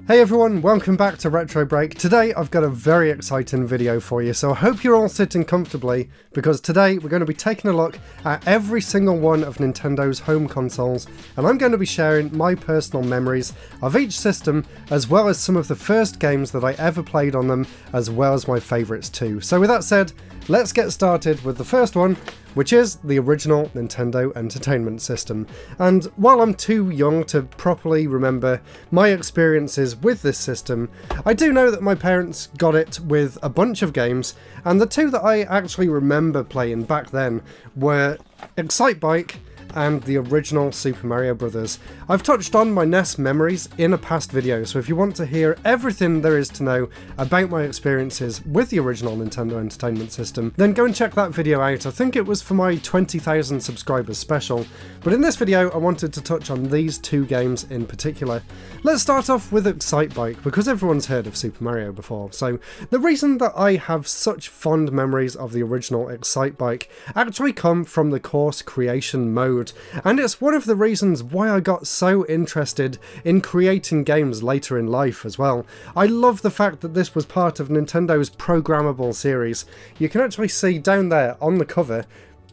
Hey everyone, welcome back to Retro Break. Today I've got a very exciting video for you, so I hope you're all sitting comfortably, because today we're going to be taking a look at every single one of Nintendo's home consoles, and I'm going to be sharing my personal memories of each system, as well as some of the first games that I ever played on them, as well as my favourites too. So with that said, let's get started with the first one, which is the original Nintendo Entertainment System. And while I'm too young to properly remember my experiences with this system, I do know that my parents got it with a bunch of games, and the two that I actually remember playing back then were Excitebike and the original Super Mario Bros. I've touched on my NES memories in a past video, so if you want to hear everything there is to know about my experiences with the original Nintendo Entertainment System, then go and check that video out. I think it was for my 20,000 subscribers special, but in this video I wanted to touch on these two games in particular. Let's start off with Excitebike, because everyone's heard of Super Mario before. So the reason that I have such fond memories of the original Excitebike actually come from the course creation mode. And it's one of the reasons why I got so interested in creating games later in life as well. I love the fact that this was part of Nintendo's programmable series. You can actually see down there on the cover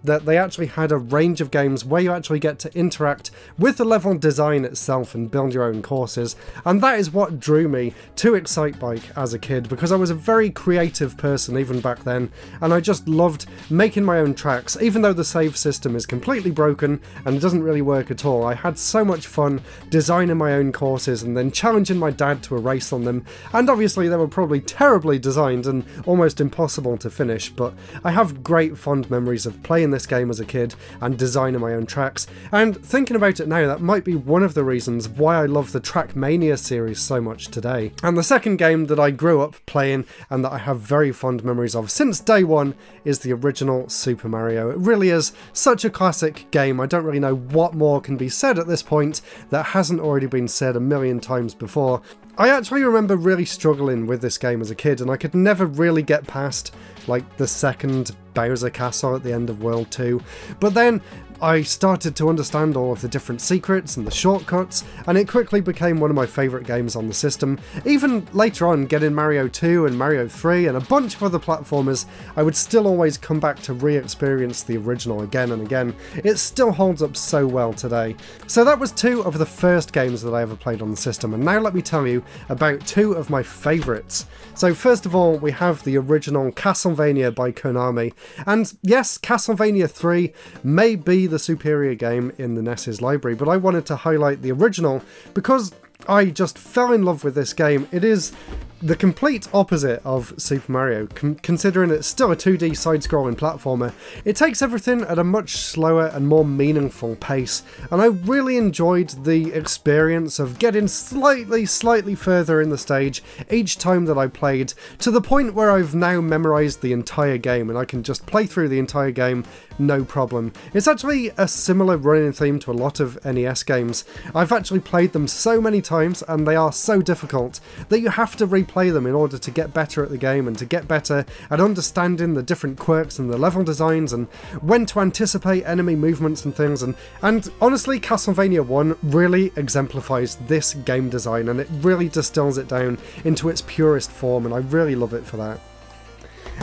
that they actually had a range of games where you actually get to interact with the level design itself and build your own courses, and that is what drew me to Excitebike as a kid, because I was a very creative person even back then, and I just loved making my own tracks. Even though the save system is completely broken and doesn't really work at all, I had so much fun designing my own courses and then challenging my dad to a race on them, and obviously they were probably terribly designed and almost impossible to finish, but I have great fond memories of playing this game as a kid and designing my own tracks. And thinking about it now, that might be one of the reasons why I love the Trackmania series so much today. And the second game that I grew up playing and that I have very fond memories of since day one is the original Super Mario. It really is such a classic game. I don't really know what more can be said at this point that hasn't already been said a million times before. I actually remember really struggling with this game as a kid, and I could never really get past like the second Bowser Castle at the end of World 2, but then I started to understand all of the different secrets and the shortcuts, and it quickly became one of my favourite games on the system. Even later on, getting Mario 2 and Mario 3 and a bunch of other platformers, I would still always come back to re-experience the original again and again. It still holds up so well today. So that was two of the first games that I ever played on the system, and now let me tell you about two of my favourites. So first of all, we have the original Castlevania by Konami, and yes, Castlevania 3 may be the superior game in the NES's library, but I wanted to highlight the original because I just fell in love with this game. It is the complete opposite of Super Mario, considering it's still a 2D side-scrolling platformer. It takes everything at a much slower and more meaningful pace, and I really enjoyed the experience of getting slightly further in the stage each time that I played, to the point where I've now memorised the entire game and I can just play through the entire game no problem. It's actually a similar running theme to a lot of NES games. I've actually played them so many times and they are so difficult that you have to replay them in order to get better at the game and to get better at understanding the different quirks and the level designs and when to anticipate enemy movements and things, and honestly Castlevania 1 really exemplifies this game design, and it really distills it down into its purest form, and I really love it for that.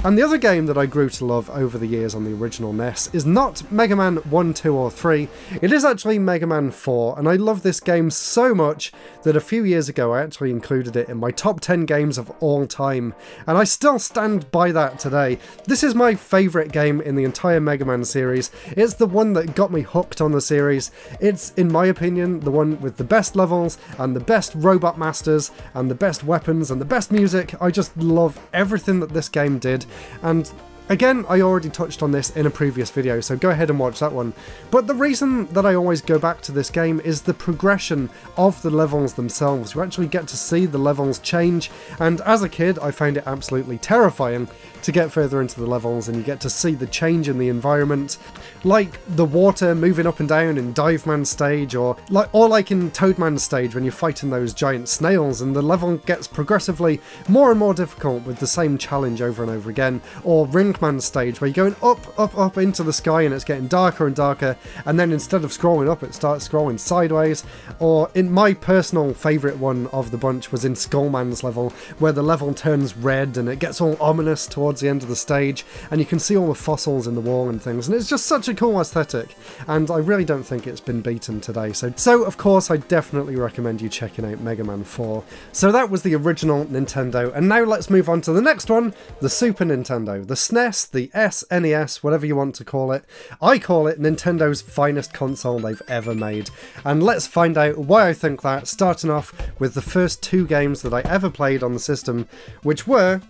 And the other game that I grew to love over the years on the original NES is not Mega Man 1, 2 or 3, it is actually Mega Man 4, and I love this game so much that a few years ago I actually included it in my top 10 games of all time, and I still stand by that today. This is my favourite game in the entire Mega Man series. It's the one that got me hooked on the series. It's, in my opinion, the one with the best levels and the best robot masters and the best weapons and the best music. I just love everything that this game did. And again, I already touched on this in a previous video, so go ahead and watch that one. But the reason that I always go back to this game is the progression of the levels themselves. You actually get to see the levels change, and as a kid I found it absolutely terrifying to get further into the levels, and you get to see the change in the environment, like the water moving up and down in Dive Man stage, or like in Toad Man stage when you're fighting those giant snails, and the level gets progressively more and more difficult with the same challenge over and over again, or Ring Junkman stage where you're going up into the sky and it's getting darker and darker, and then instead of scrolling up it starts scrolling sideways. Or in my personal favourite one of the bunch was in Skullman's level, where the level turns red and it gets all ominous towards the end of the stage and you can see all the fossils in the wall and things, and it's just such a cool aesthetic, and I really don't think it's been beaten today. So of course I definitely recommend you checking out Mega Man 4. So that was the original Nintendo, and now let's move on to the next one, the Super Nintendo. The SNES, the SNES, whatever you want to call it. I call it Nintendo's finest console they've ever made. And let's find out why I think that, starting off with the first 2 games that I ever played on the system, which were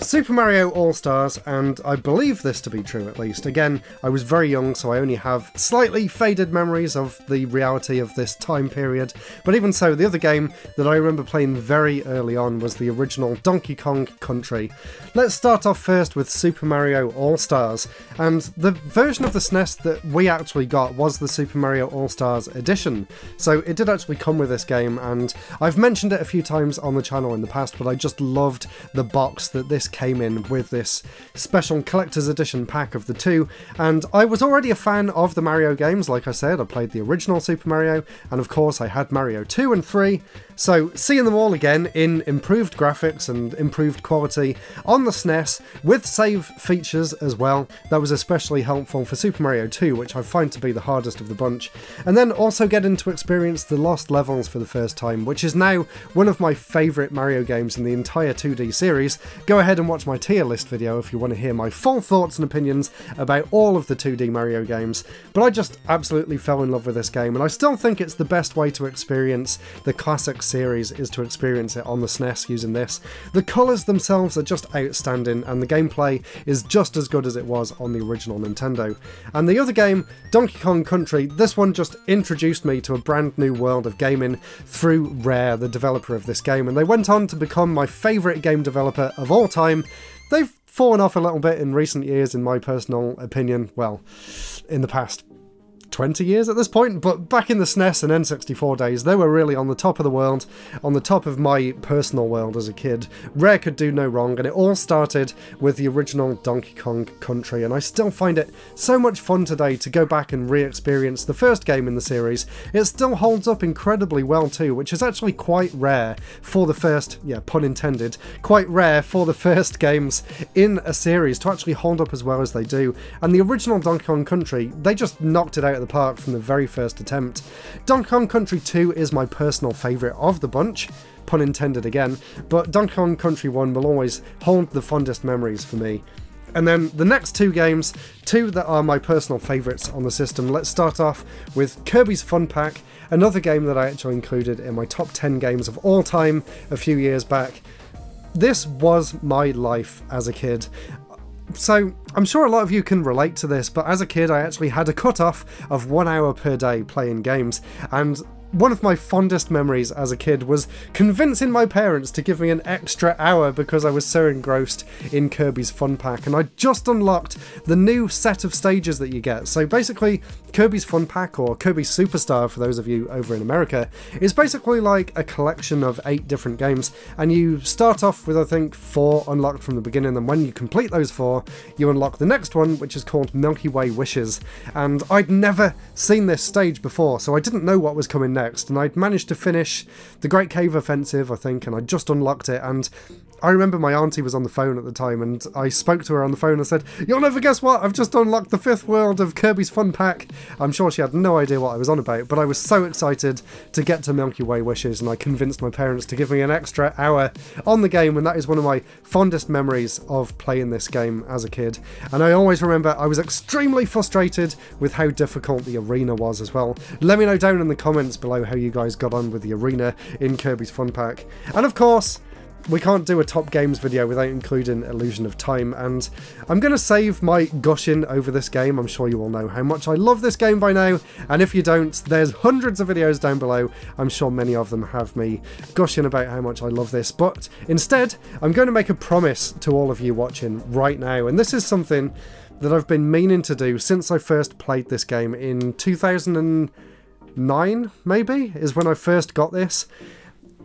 Super Mario All-Stars, and I believe this to be true at least. Again, I was very young, so I only have slightly faded memories of the reality of this time period, but even so, the other game that I remember playing very early on was the original Donkey Kong Country. Let's start off first with Super Mario All-Stars, and the version of the SNES that we actually got was the Super Mario All-Stars edition, so it did actually come with this game, and I've mentioned it a few times on the channel in the past, but I just loved the box that this came in with, this special collector's edition pack of the 2, and I was already a fan of the Mario games. Like I said, I played the original Super Mario, and of course I had Mario 2 and 3, so seeing them all again in improved graphics and improved quality on the SNES with save features as well, that was especially helpful for Super Mario 2, which I find to be the hardest of the bunch. And then also getting to experience the Lost Levels for the first time, which is now one of my favourite Mario games in the entire 2D series. Go ahead and watch my tier list video if you want to hear my full thoughts and opinions about all of the 2D Mario games, but I just absolutely fell in love with this game, and I still think it's the best way to experience the classic series is to experience it on the SNES using this. The colours themselves are just outstanding, and the gameplay is just as good as it was on the original Nintendo. And the other game, Donkey Kong Country, this one just introduced me to a brand new world of gaming through Rare, the developer of this game, and they went on to become my favourite game developer of all time. They've fallen off a little bit in recent years, in my personal opinion. Well, in the past 20 years at this point, but back in the SNES and N64 days, they were really on the top of the world, on the top of my personal world as a kid. Rare could do no wrong, and it all started with the original Donkey Kong Country, and I still find it so much fun today to go back and re-experience the first game in the series. It still holds up incredibly well too, which is actually quite rare for the first, yeah, pun intended, quite rare for the first games in a series to actually hold up as well as they do. And the original Donkey Kong Country, they just knocked it out of the park from the very first attempt. Donkey Kong Country 2 is my personal favourite of the bunch, pun intended again, but Donkey Kong Country 1 will always hold the fondest memories for me. And then the next 2 games, 2 that are my personal favourites on the system. Let's start off with Kirby's Fun Pack, another game that I actually included in my top 10 games of all time a few years back. This was my life as a kid. So, I'm sure a lot of you can relate to this, but as a kid I actually had a cut-off of 1 hour per day playing games, and one of my fondest memories as a kid was convincing my parents to give me an extra hour because I was so engrossed in Kirby's Fun Pack, and I just unlocked the new set of stages that you get. So basically, Kirby's Fun Pack, or Kirby Superstar for those of you over in America, is basically like a collection of 8 different games, and you start off with I think 4 unlocked from the beginning, and when you complete those 4, you unlock the next one, which is called Milky Way Wishes. And I'd never seen this stage before, so I didn't know what was coming next, and I'd managed to finish the Great Cave Offensive, I think, and I just unlocked it. And I remember my auntie was on the phone at the time, and I spoke to her on the phone and said, "You'll never guess what, I've just unlocked the 5th world of Kirby's Fun Pack." I'm sure she had no idea what I was on about, but I was so excited to get to Milky Way Wishes, and I convinced my parents to give me an extra hour on the game, and that is one of my fondest memories of playing this game as a kid. And I always remember I was extremely frustrated with how difficult the arena was as well. Let me know down in the comments below how you guys got on with the arena in Kirby's Fun Pack. And of course, we can't do a top games video without including Illusion of Time, and I'm going to save my gushing over this game. I'm sure you all know how much I love this game by now, and if you don't, there's hundreds of videos down below. I'm sure many of them have me gushing about how much I love this, but instead I'm going to make a promise to all of you watching right now, and this is something that I've been meaning to do since I first played this game in 2009, maybe, is when I first got this.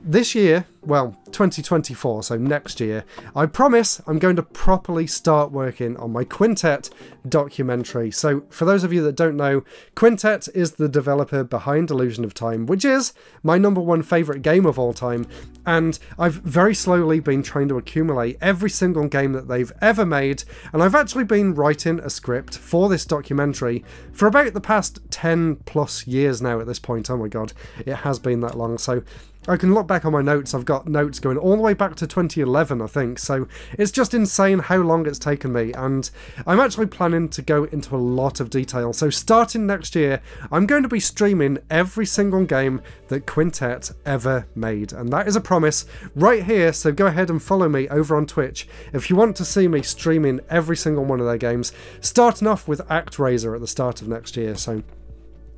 this year, well, 2024, so next year, I promise I'm going to properly start working on my Quintet documentary. So for those of you that don't know, Quintet is the developer behind Illusion of Time, which is my #1 favourite game of all time, and I've very slowly been trying to accumulate every single game that they've ever made, and I've actually been writing a script for this documentary for about the past 10 plus years now at this point. Oh my god, it has been that long. So I can look back on my notes. I've got notes going all the way back to 2011, I think, so it's just insane how long it's taken me, and I'm actually planning to go into a lot of detail. So starting next year, I'm going to be streaming every single game that Quintet ever made, and that is a promise right here, so go ahead and follow me over on Twitch if you want to see me streaming every single one of their games, starting off with ActRaiser at the start of next year. So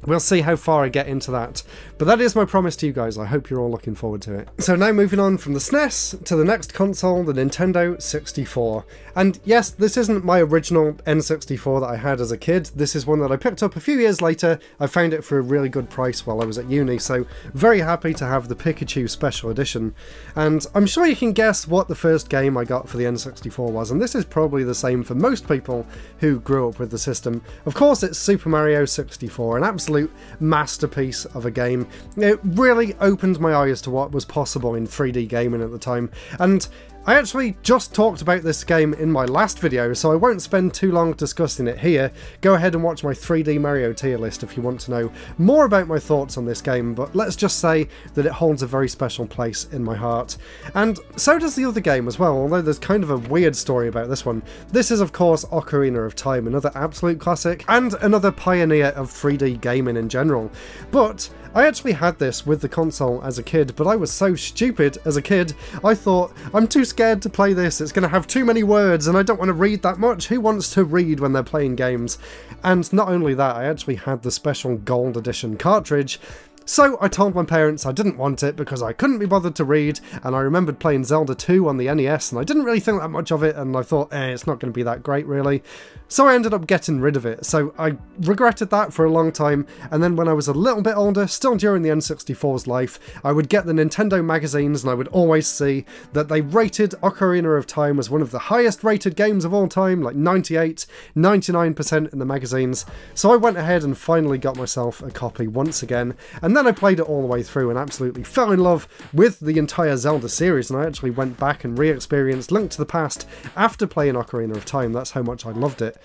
we'll see how far I get into that. But that is my promise to you guys. I hope you're all looking forward to it. So now moving on from the SNES to the next console, the Nintendo 64. And yes, this isn't my original N64 that I had as a kid. This is one that I picked up a few years later. I found it for a really good price while I was at uni, so very happy to have the Pikachu Special Edition. And I'm sure you can guess what the first game I got for the N64 was, and this is probably the same for most people who grew up with the system. Of course, it's Super Mario 64, an absolute masterpiece of a game. It really opened my eyes to what was possible in 3D gaming at the time, and I actually just talked about this game in my last video, so I won't spend too long discussing it here. Go ahead and watch my 3D Mario tier list if you want to know more about my thoughts on this game, but let's just say that it holds a very special place in my heart. And so does the other game as well, although there's kind of a weird story about this one. This is of course Ocarina of Time, another absolute classic, and another pioneer of 3D gaming in general. But I actually had this with the console as a kid, but I was so stupid as a kid, I thought, I'm too scared to play this, it's going to have too many words and I don't want to read that much. Who wants to read when they're playing games? And not only that, I actually had the special Gold Edition cartridge. So I told my parents I didn't want it because I couldn't be bothered to read, and I remembered playing Zelda 2 on the NES and I didn't really think that much of it, and I thought, it's not going to be that great really. So I ended up getting rid of it, so I regretted that for a long time, and then when I was a little bit older, still during the N64's life, I would get the Nintendo magazines and I would always see that they rated Ocarina of Time as one of the highest rated games of all time, like 98, 99% in the magazines. So I went ahead and finally got myself a copy once again, and then I played it all the way through and absolutely fell in love with the entire Zelda series, and I actually went back and re-experienced Link to the Past after playing Ocarina of Time. That's how much I loved it.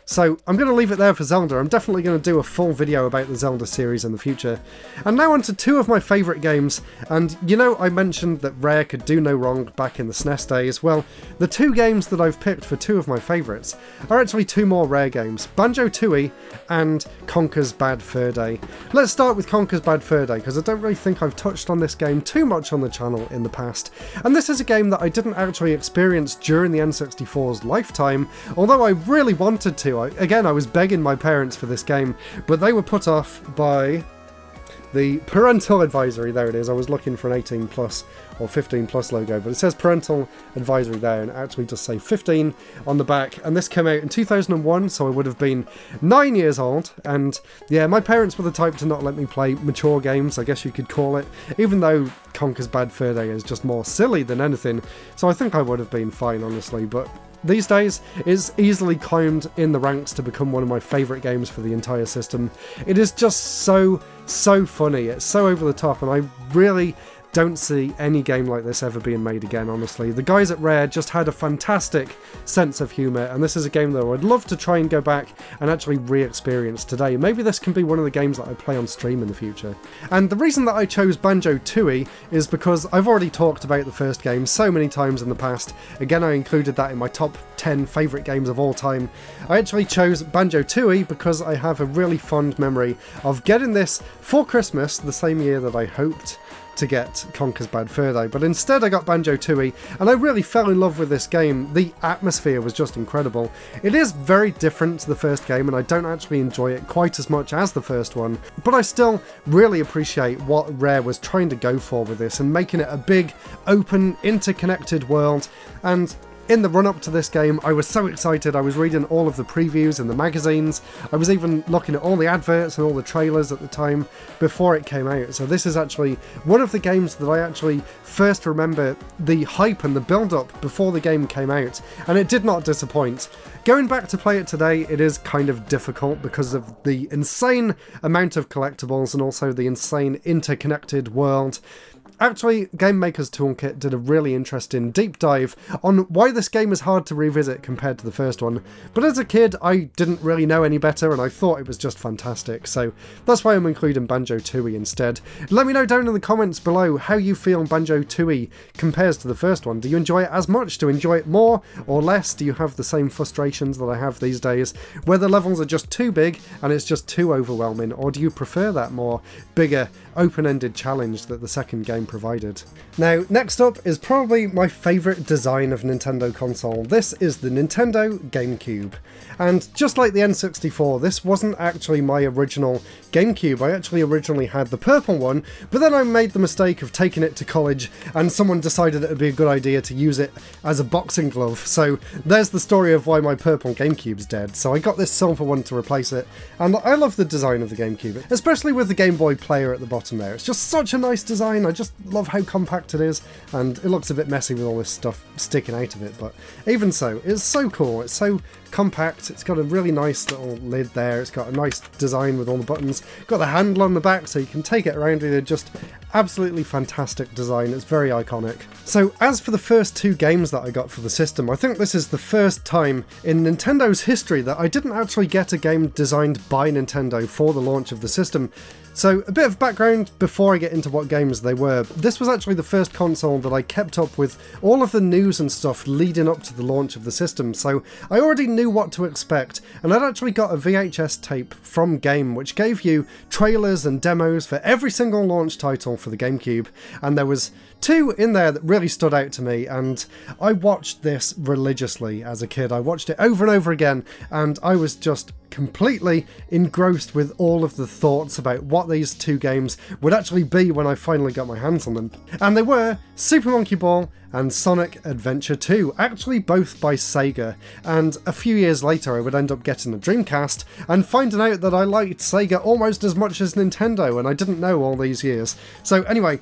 So I'm going to leave it there for Zelda. I'm definitely going to do a full video about the Zelda series in the future. And now on to two of my favourite games, and you know I mentioned that Rare could do no wrong back in the SNES days. Well, the two games that I've picked for two of my favourites are actually two more Rare games, Banjo-Tooie and Conker's Bad Fur Day. Let's start with Conker's Bad Fur Day, because I don't really think I've touched on this game too much on the channel in the past. And this is a game that I didn't actually experience during the N64's lifetime, although I really wanted to. Again, I was begging my parents for this game, but they were put off by the parental advisory. There it is. I was looking for an 18 plus or 15 plus logo, but it says parental advisory there, and it actually does say 15 on the back. And this came out in 2001, so I would have been 9 years old. And yeah, my parents were the type to not let me play mature games, I guess you could call it, even though Conker's Bad Fur Day is just more silly than anything. So I think I would have been fine, honestly, but these days, it's easily climbed in the ranks to become one of my favourite games for the entire system. It is just so funny, it's so over the top, and I really don't see any game like this ever being made again, honestly. The guys at Rare just had a fantastic sense of humour, and this is a game that I'd love to try and go back and actually re-experience today. Maybe this can be one of the games that I play on stream in the future. And the reason that I chose Banjo-Tooie is because I've already talked about the first game so many times in the past. Again, I included that in my top 10 favourite games of all time. I actually chose Banjo-Tooie because I have a really fond memory of getting this for Christmas the same year that I hoped to get Conker's Bad Fur Day, but instead I got Banjo-Tooie, and I really fell in love with this game. The atmosphere was just incredible. It is very different to the first game, and I don't actually enjoy it quite as much as the first one, but I still really appreciate what Rare was trying to go for with this, and making it a big, open, interconnected world. And in the run-up to this game, I was so excited. I was reading all of the previews in the magazines. I was even looking at all the adverts and all the trailers at the time before it came out. So this is actually one of the games that I actually first remember the hype and the build-up before the game came out, and it did not disappoint. Going back to play it today, it is kind of difficult because of the insane amount of collectibles and also the insane interconnected world. Actually, Game Maker's Toolkit did a really interesting deep dive on why this game is hard to revisit compared to the first one, but as a kid I didn't really know any better and I thought it was just fantastic, so that's why I'm including Banjo-Tooie instead. Let me know down in the comments below how you feel Banjo-Tooie compares to the first one. Do you enjoy it as much? Do you enjoy it more or less? Do you have the same frustrations that I have these days, where the levels are just too big and it's just too overwhelming, or do you prefer that more bigger, open-ended challenge that the second game provided? Now, next up is probably my favourite design of Nintendo console. This is the Nintendo GameCube. And just like the N64, this wasn't actually my original GameCube. I actually originally had the purple one, but then I made the mistake of taking it to college and someone decided it would be a good idea to use it as a boxing glove. So there's the story of why my purple GameCube's dead. So I got this silver one to replace it, and I love the design of the GameCube, especially with the Game Boy player at the bottom there. It's just such a nice design. I just love how compact it is, and it looks a bit messy with all this stuff sticking out of it, but even so, it's so cool. It's so compact. It's got a really nice little lid there. It's got a nice design with all the buttons. Got the handle on the back so you can take it around with you. Just absolutely fantastic design. It's very iconic. So as for the first two games that I got for the system, I think this is the first time in Nintendo's history that I didn't actually get a game designed by Nintendo for the launch of the system. So a bit of background before I get into what games they were. This was actually the first console that I kept up with all of the news and stuff leading up to the launch of the system, so I already knew what to expect, and I'd actually got a VHS tape from Game which gave you trailers and demos for every single launch title for the GameCube, and there was two in there that really stood out to me, and I watched this religiously as a kid. I watched it over and over again, and I was just completely engrossed with all of the thoughts about what these two games would actually be when I finally got my hands on them. And they were Super Monkey Ball and Sonic Adventure 2, actually both by Sega, and a few years later I would end up getting a Dreamcast and finding out that I liked Sega almost as much as Nintendo, and I didn't know all these years. So anyway,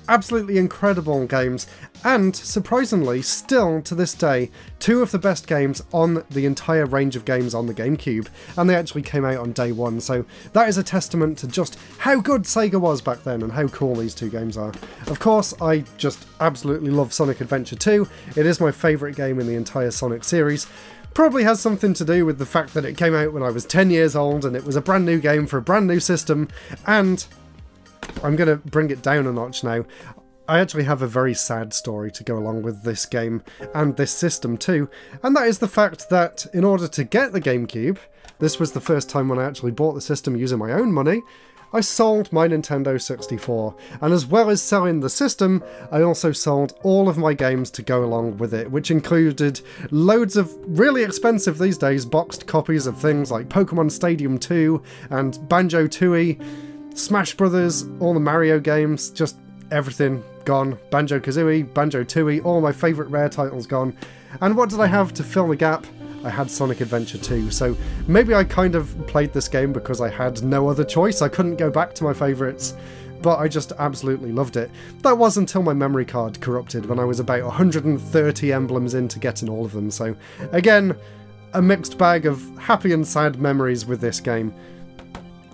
absolutely incredible games, and surprisingly, still to this day, two of the best games on the entire range of games on the GameCube, and they actually came out on day one, so that is a testament to just how good Sega was back then and how cool these two games are. Of course, I just absolutely love Sonic Adventure 2, it is my favourite game in the entire Sonic series. Probably has something to do with the fact that it came out when I was 10 years old and it was a brand new game for a brand new system, and I'm going to bring it down a notch now. I actually have a very sad story to go along with this game and this system too, and that is the fact that in order to get the GameCube, this was the first time when I actually bought the system using my own money, I sold my Nintendo 64, and as well as selling the system, I also sold all of my games to go along with it, which included loads of really expensive these days boxed copies of things like Pokemon Stadium 2 and Banjo-Tooie, Smash Brothers, all the Mario games, just everything gone. Banjo-Kazooie, Banjo-Tooie, all my favourite rare titles gone. And what did I have to fill the gap? I had Sonic Adventure 2, so maybe I kind of played this game because I had no other choice. I couldn't go back to my favourites, but I just absolutely loved it. That was until my memory card corrupted when I was about 130 emblems into getting all of them, so again, a mixed bag of happy and sad memories with this game.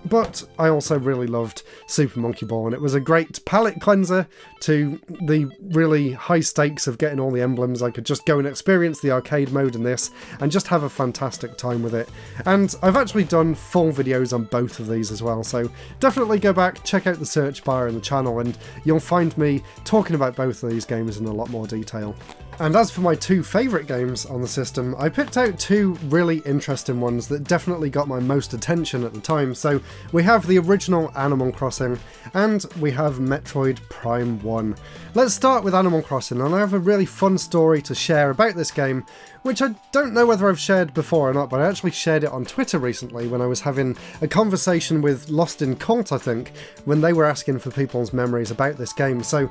But I also really loved Super Monkey Ball, and it was a great palate cleanser to the really high stakes of getting all the emblems. I could just go and experience the arcade mode in this and just have a fantastic time with it. And I've actually done full videos on both of these as well, so definitely go back, check out the search bar in the channel, and you'll find me talking about both of these games in a lot more detail. And as for my two favourite games on the system, I picked out two really interesting ones that definitely got my most attention at the time. So we have the original Animal Crossing, and we have Metroid Prime 1. Let's start with Animal Crossing, and I have a really fun story to share about this game, which I don't know whether I've shared before or not, but I actually shared it on Twitter recently when I was having a conversation with Lost in Cult, I think, when they were asking for people's memories about this game. So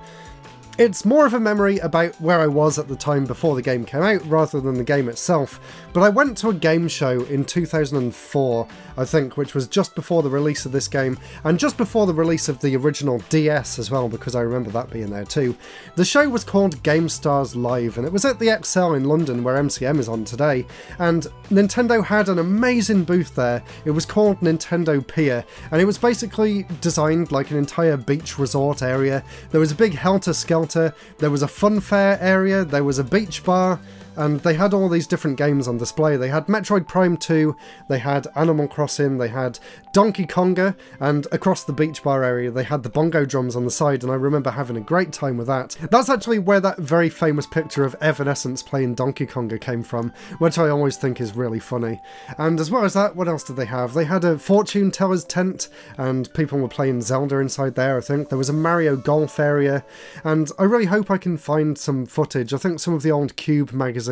It's more of a memory about where I was at the time before the game came out rather than the game itself, but I went to a game show in 2004, I think, which was just before the release of this game, and just before the release of the original DS as well, because I remember that being there too. The show was called GameStars Live, and it was at the ExCeL in London, where MCM is on today, and Nintendo had an amazing booth there. It was called Nintendo Pier, and it was basically designed like an entire beach resort area. There was a big helter-skelter, there was a fun fair area, there was a beach bar, and they had all these different games on display. They had Metroid Prime 2, they had Animal Crossing, they had Donkey Konga, and across the beach bar area they had the bongo drums on the side, and I remember having a great time with that. That's actually where that very famous picture of Evanescence playing Donkey Konga came from, which I always think is really funny. And as well as that, what else did they have? They had a fortune teller's tent, and people were playing Zelda inside there, I think. There was a Mario Golf area, and I really hope I can find some footage. I think some of the old Cube magazines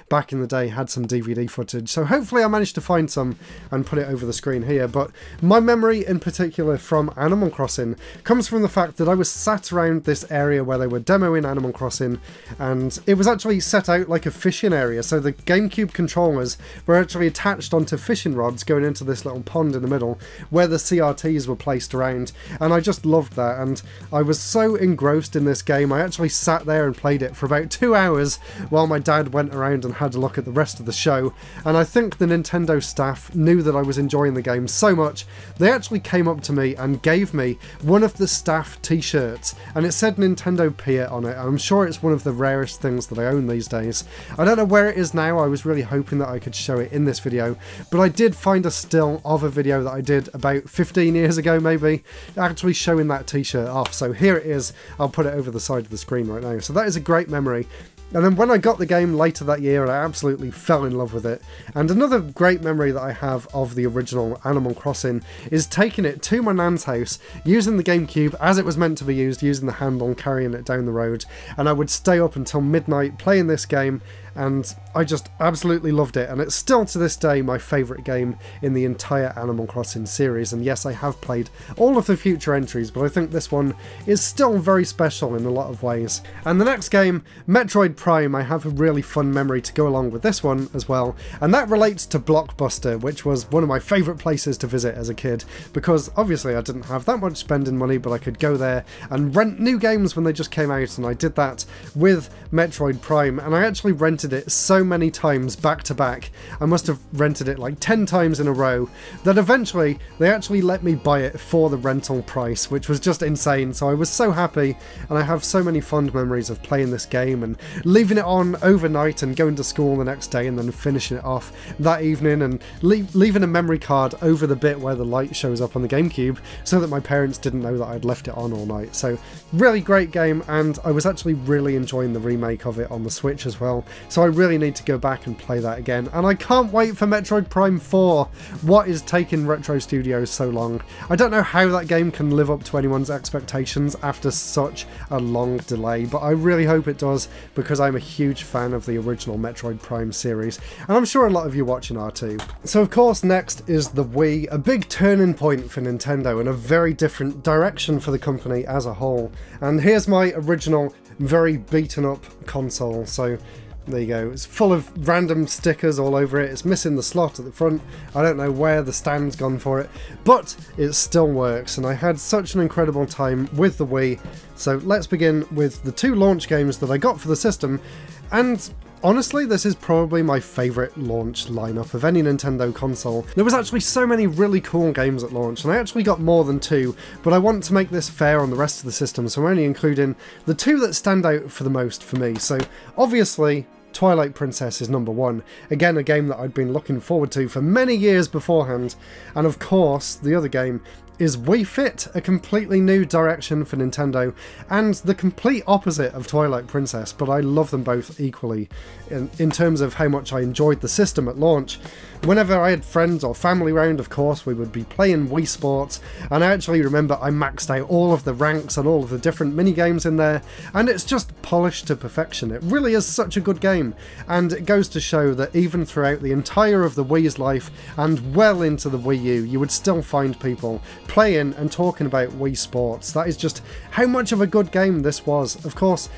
back in the day had some DVD footage, so hopefully I managed to find some and put it over the screen here. But my memory in particular from Animal Crossing comes from the fact that I was sat around this area where they were demoing Animal Crossing, and it was actually set out like a fishing area, so the GameCube controllers were actually attached onto fishing rods going into this little pond in the middle where the CRTs were placed around, and I just loved that, and I was so engrossed in this game I actually sat there and played it for about 2 hours while my dad went around and had a look at the rest of the show. And I think the Nintendo staff knew that I was enjoying the game so much, they actually came up to me and gave me one of the staff t-shirts, and it said Nintendo Pier on it. I'm sure it's one of the rarest things that I own these days. I don't know where it is now. I was really hoping that I could show it in this video, but I did find a still of a video that I did about 15 years ago maybe, actually showing that t-shirt off. So here it is. I'll put it over the side of the screen right now. So that is a great memory. And then when I got the game later that year, I absolutely fell in love with it. And another great memory that I have of the original Animal Crossing is taking it to my nan's house, using the GameCube as it was meant to be used, using the handle, carrying it down the road, and I would stay up until midnight playing this game, and I just absolutely loved it, and it's still to this day my favourite game in the entire Animal Crossing series. And yes, I have played all of the future entries, but I think this one is still very special in a lot of ways. And the next game, Metroid Prime, I have a really fun memory to go along with this one as well, and that relates to Blockbuster, which was one of my favourite places to visit as a kid, because obviously I didn't have that much spending money, but I could go there and rent new games when they just came out, and I did that with Metroid Prime, and I actually rented it so many times back to back. I must have rented it like 10 times in a row, that eventually they actually let me buy it for the rental price, which was just insane. So I was so happy, and I have so many fond memories of playing this game and leaving it on overnight and going to school the next day and then finishing it off that evening, and leaving a memory card over the bit where the light shows up on the GameCube so that my parents didn't know that I'd left it on all night. So really great game, and I was actually really enjoying the remake of it on the Switch as well. So I really need to go back and play that again, and I can't wait for Metroid Prime 4. What is taking Retro Studios so long? I don't know how that game can live up to anyone's expectations after such a long delay, but I really hope it does, because I'm a huge fan of the original Metroid Prime series, and I'm sure a lot of you watching are too. So of course next is the Wii, a big turning point for Nintendo and a very different direction for the company as a whole. And here's my original, very beaten up console. So there you go, it's full of random stickers all over it, it's missing the slot at the front, I don't know where the stand's gone for it, but it still works, and I had such an incredible time with the Wii. So let's begin with the 2 launch games that I got for the system, and honestly, this is probably my favourite launch lineup of any Nintendo console. There was actually so many really cool games at launch, and I actually got more than 2, but I want to make this fair on the rest of the system, so I'm only including the 2 that stand out for the most for me. So obviously Twilight Princess is number 1, again a game that I'd been looking forward to for many years beforehand, and of course the other game is Wii Fit, a completely new direction for Nintendo, and the complete opposite of Twilight Princess, but I love them both equally in terms of how much I enjoyed the system at launch. whenever I had friends or family round, of course, we would be playing Wii Sports, and I actually remember I maxed out all of the ranks and all of the different mini-games in there, and it's just polished to perfection. It really is such a good game, and it goes to show that even throughout the entire of the Wii's life, and well into the Wii U, you would still find people playing and talking about Wii Sports. That is just how much of a good game this was. Of course,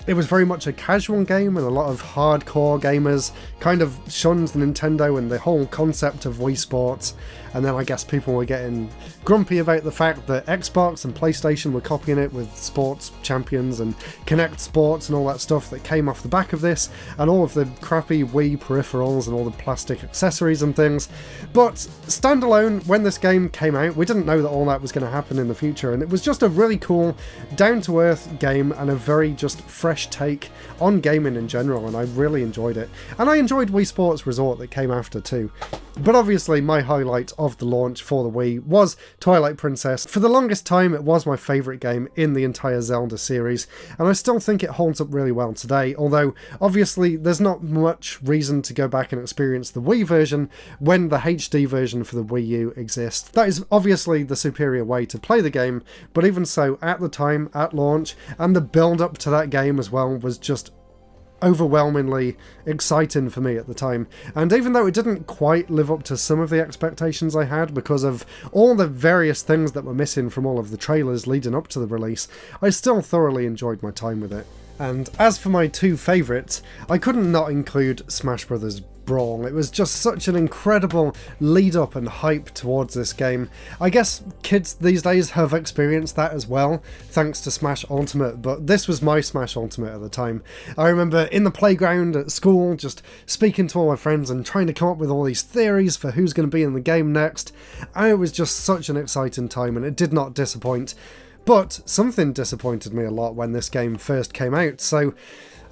it was very much a casual game, and a lot of hardcore gamers kind of shunned Nintendo and the whole concept of Wii Sports. And then I guess people were getting grumpy about the fact that Xbox and PlayStation were copying it with Sports Champions and Kinect Sports and all that stuff that came off the back of this, and all of the crappy Wii peripherals and all the plastic accessories and things. But standalone, when this game came out, we didn't know that all that was going to happen in the future, and it was just a really cool, down-to-earth game and a very just fresh take on gaming in general, and I really enjoyed it. And I enjoyed Wii Sports Resort that came after too. But obviously my highlight of the launch for the Wii was Twilight Princess. For the longest time it was my favourite game in the entire Zelda series, and I still think it holds up really well today, although obviously there's not much reason to go back and experience the Wii version when the HD version for the Wii U exists. That is obviously the superior way to play the game, but even so, at the time, at launch, and the build up to that game as well was just overwhelmingly exciting for me at the time. And even though it didn't quite live up to some of the expectations I had because of all the various things that were missing from all of the trailers leading up to the release, I still thoroughly enjoyed my time with it. And as for my two favourites, I couldn't not include Smash Bros. Brawl. It was just such an incredible lead up and hype towards this game. I guess kids these days have experienced that as well, thanks to Smash Ultimate, but this was my Smash Ultimate at the time. I remember in the playground at school just speaking to all my friends and trying to come up with all these theories for who's going to be in the game next, and it was just such an exciting time, and it did not disappoint. But something disappointed me a lot when this game first came out, so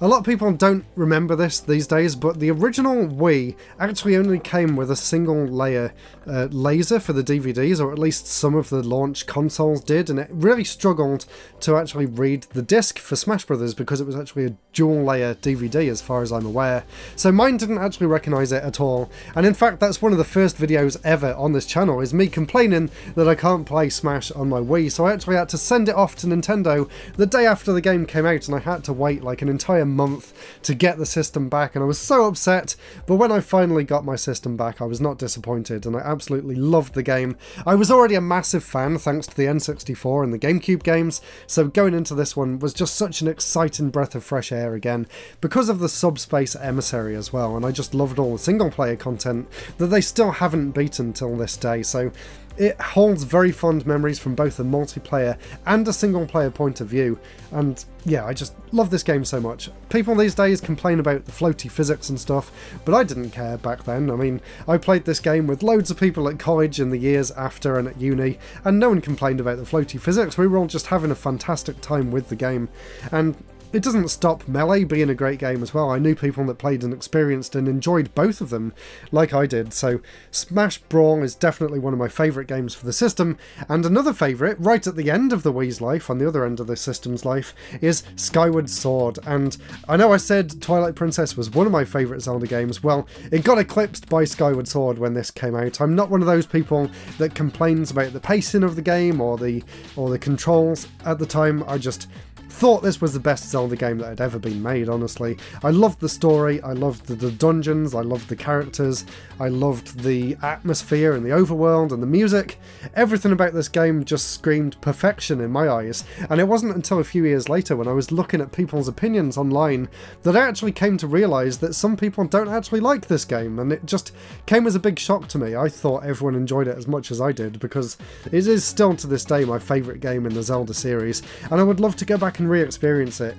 a lot of people don't remember this these days, but the original Wii actually only came with a single layer laser for the DVDs, or at least some of the launch consoles did, and it really struggled to actually read the disc for Smash Brothers because it was actually a dual layer DVD as far as I'm aware. So mine didn't actually recognise it at all, and in fact that's one of the first videos ever on this channel, is me complaining that I can't play Smash on my Wii, so I actually had to send it off to Nintendo the day after the game came out, and I had to wait like an entire month to get the system back, and I was so upset. But when I finally got my system back, I was not disappointed, and I absolutely loved the game. I was already a massive fan thanks to the N64 and the GameCube games, so going into this one was just such an exciting breath of fresh air again, because of the Subspace Emissary as well, and I just loved all the single player content that they still haven't beaten till this day. So it holds very fond memories from both a multiplayer and a single player point of view, and yeah, I just love this game so much. People these days complain about the floaty physics and stuff, but I didn't care back then. I mean, I played this game with loads of people at college in the years after and at uni, and no one complained about the floaty physics. We were all just having a fantastic time with the game, and it doesn't stop Melee being a great game as well. I knew people that played and experienced and enjoyed both of them, like I did, so Smash Brawl is definitely one of my favourite games for the system, and another favourite, right at the end of the Wii's life, on the other end of the system's life, is Skyward Sword. And I know I said Twilight Princess was one of my favourite Zelda games. Well, it got eclipsed by Skyward Sword when this came out. I'm not one of those people that complains about the pacing of the game or the controls. At the time, I just thought this was the best Zelda game that had ever been made, honestly. I loved the story, I loved the dungeons, I loved the characters, I loved the atmosphere and the overworld and the music. Everything about this game just screamed perfection in my eyes, and it wasn't until a few years later when I was looking at people's opinions online that I actually came to realise that some people don't actually like this game, and it just came as a big shock to me. I thought everyone enjoyed it as much as I did, because it is still to this day my favourite game in the Zelda series, and I would love to go back and re-experience it.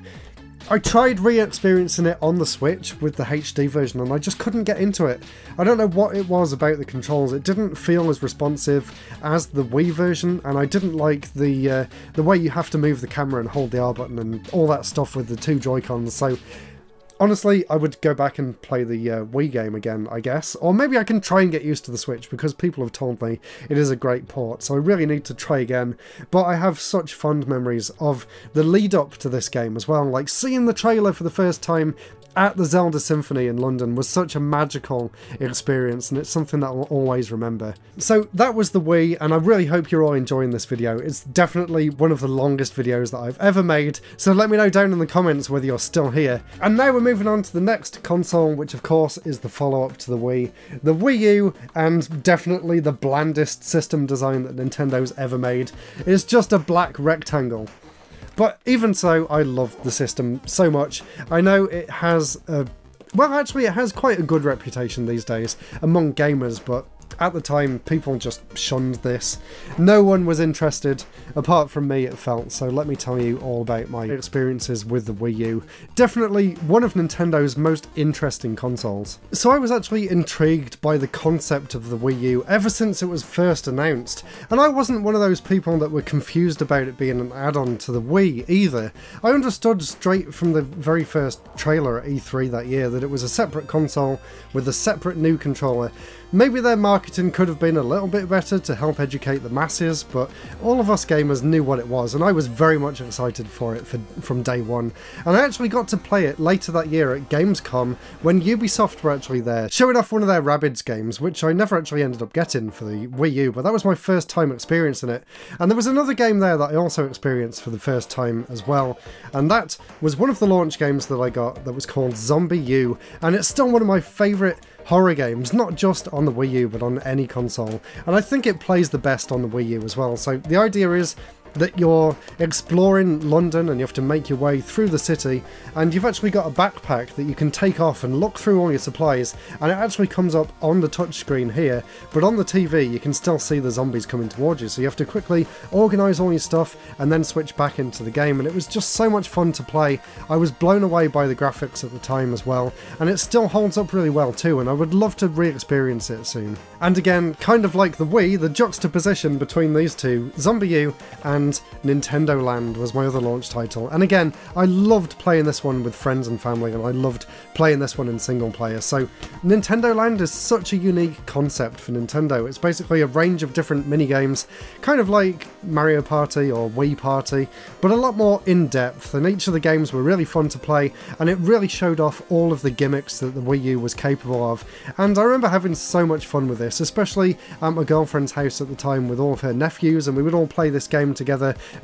I tried re-experiencing it on the Switch with the HD version and I just couldn't get into it. I don't know what it was about the controls, it didn't feel as responsive as the Wii version, and I didn't like the way you have to move the camera and hold the R button and all that stuff with the two Joy-Cons, so honestly, I would go back and play the Wii game again, I guess. Or maybe I can try and get used to the Switch, because people have told me it is a great port, so I really need to try again. But I have such fond memories of the lead up to this game as well, like seeing the trailer for the first time at the Zelda Symphony in London was such a magical experience, and it's something that I'll always remember. So that was the Wii, and I really hope you're all enjoying this video. It's definitely one of the longest videos that I've ever made, so let me know down in the comments whether you're still here. And now we're moving on to the next console, which of course is the follow-up to the Wii U, and definitely the blandest system design that Nintendo's ever made. It's just a black rectangle. But even so, I love the system so much. I know it has well, actually it has quite a good reputation these days among gamers, but at the time people just shunned this. No one was interested, apart from me it felt, so let me tell you all about my experiences with the Wii U. Definitely one of Nintendo's most interesting consoles. So I was actually intrigued by the concept of the Wii U ever since it was first announced, and I wasn't one of those people that were confused about it being an add-on to the Wii either. I understood straight from the very first trailer at E3 that year that it was a separate console with a separate new controller. Maybe their marketing could have been a little bit better to help educate the masses, but all of us gamers knew what it was, and I was very much excited for it from day one. And I actually got to play it later that year at Gamescom when Ubisoft were actually there, showing off one of their Rabbids games, which I never actually ended up getting for the Wii U, but that was my first time experiencing it. And there was another game there that I also experienced for the first time as well, and that was one of the launch games that I got that was called ZombiU, and it's still one of my favourite horror games, not just on the Wii U but on any console, and I think it plays the best on the Wii U as well. So the idea is that you're exploring London and you have to make your way through the city, and you've actually got a backpack that you can take off and look through all your supplies, and it actually comes up on the touchscreen here, but on the TV you can still see the zombies coming towards you, so you have to quickly organise all your stuff and then switch back into the game, and it was just so much fun to play. I was blown away by the graphics at the time as well, and it still holds up really well too, and I would love to re-experience it soon. And again, kind of like the Wii, the juxtaposition between these two, ZombiU and Nintendo Land was my other launch title, and again I loved playing this one with friends and family, and I loved playing this one in single player. So Nintendo Land is such a unique concept for Nintendo. It's basically a range of different mini games, kind of like Mario Party or Wii Party, but a lot more in depth, and each of the games were really fun to play, and it really showed off all of the gimmicks that the Wii U was capable of. And I remember having so much fun with this, especially at my girlfriend's house at the time with all of her nephews, and we would all play this game together,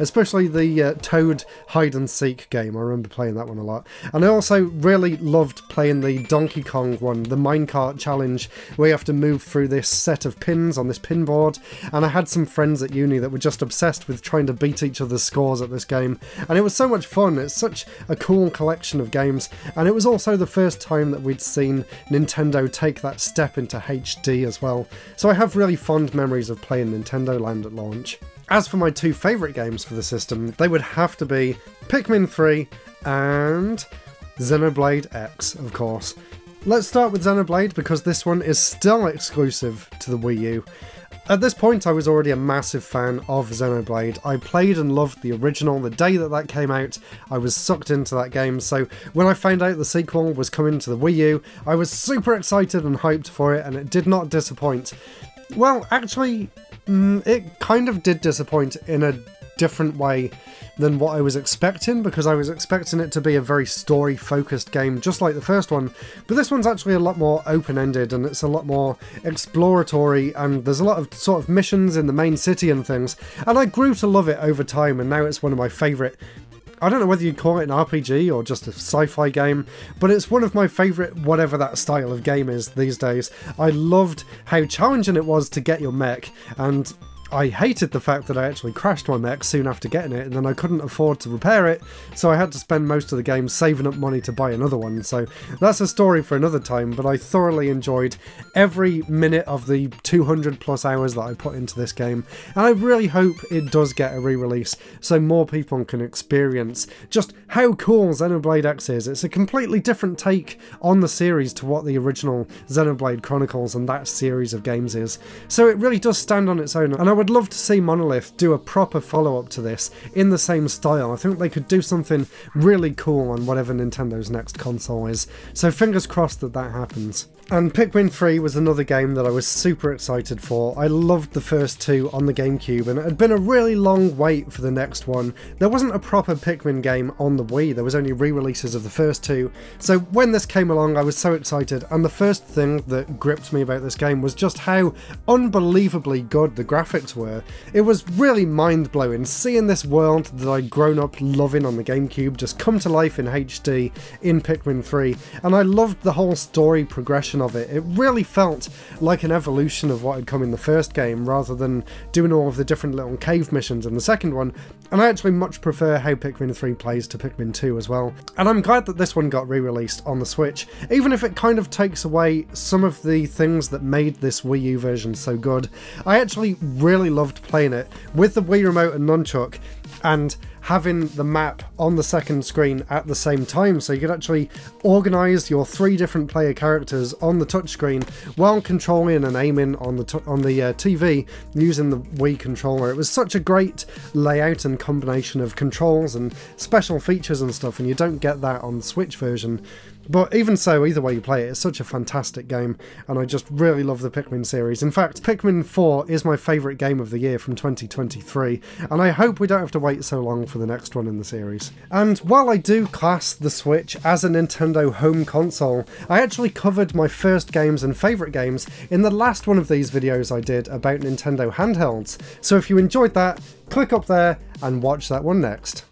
especially the Toad hide-and-seek game. I remember playing that one a lot. And I also really loved playing the Donkey Kong one, the minecart challenge, where you have to move through this set of pins on this pin board, and I had some friends at uni that were just obsessed with trying to beat each other's scores at this game, and it was so much fun. It's such a cool collection of games, and it was also the first time that we'd seen Nintendo take that step into HD as well, so I have really fond memories of playing Nintendo Land at launch. As for my two favourite games for the system, they would have to be Pikmin 3 and Xenoblade X, of course. Let's start with Xenoblade because this one is still exclusive to the Wii U. At this point I was already a massive fan of Xenoblade. I played and loved the original the day that that came out. I was sucked into that game, so when I found out the sequel was coming to the Wii U, I was super excited and hyped for it, and it did not disappoint. Well, actually, it kind of did disappoint in a different way than what I was expecting, because I was expecting it to be a very story-focused game, just like the first one, but this one's actually a lot more open-ended, and it's a lot more exploratory, and there's a lot of sort of missions in the main city and things, and I grew to love it over time, and now it's one of my favourite. I don't know whether you'd call it an RPG or just a sci-fi game, but it's one of my favourite whatever that style of game is these days. I loved how challenging it was to get your mech, and I hated the fact that I actually crashed my mech soon after getting it, and then I couldn't afford to repair it, so I had to spend most of the game saving up money to buy another one. So that's a story for another time, but I thoroughly enjoyed every minute of the 200 plus hours that I put into this game, and I really hope it does get a re-release so more people can experience just how cool Xenoblade X is. It's a completely different take on the series to what the original Xenoblade Chronicles and that series of games is, so it really does stand on its own, and I would love to see Monolith do a proper follow-up to this in the same style. I think they could do something really cool on whatever Nintendo's next console is, so fingers crossed that that happens. And Pikmin 3 was another game that I was super excited for. I loved the first two on the GameCube, and it had been a really long wait for the next one. There wasn't a proper Pikmin game on the Wii, there was only re-releases of the first two. So when this came along, I was so excited, and the first thing that gripped me about this game was just how unbelievably good the graphics were. It was really mind-blowing, seeing this world that I'd grown up loving on the GameCube just come to life in HD in Pikmin 3, and I loved the whole story progression of it. It really felt like an evolution of what had come in the first game, rather than doing all of the different little cave missions in the second one, and I actually much prefer how Pikmin 3 plays to Pikmin 2 as well. And I'm glad that this one got re-released on the Switch, even if it kind of takes away some of the things that made this Wii U version so good. I actually really loved playing it with the Wii Remote and Nunchuk, and having the map on the second screen at the same time, so you could actually organise your 3 different player characters on the touchscreen while controlling and aiming on the TV using the Wii controller. It was such a great layout and combination of controls and special features and stuff, and you don't get that on the Switch version. But even so, either way you play it, it's such a fantastic game, and I just really love the Pikmin series. In fact, Pikmin 4 is my favourite game of the year from 2023, and I hope we don't have to wait so long for the next one in the series. And while I do class the Switch as a Nintendo home console, I actually covered my first games and favourite games in the last one of these videos I did about Nintendo handhelds, so if you enjoyed that, click up there and watch that one next.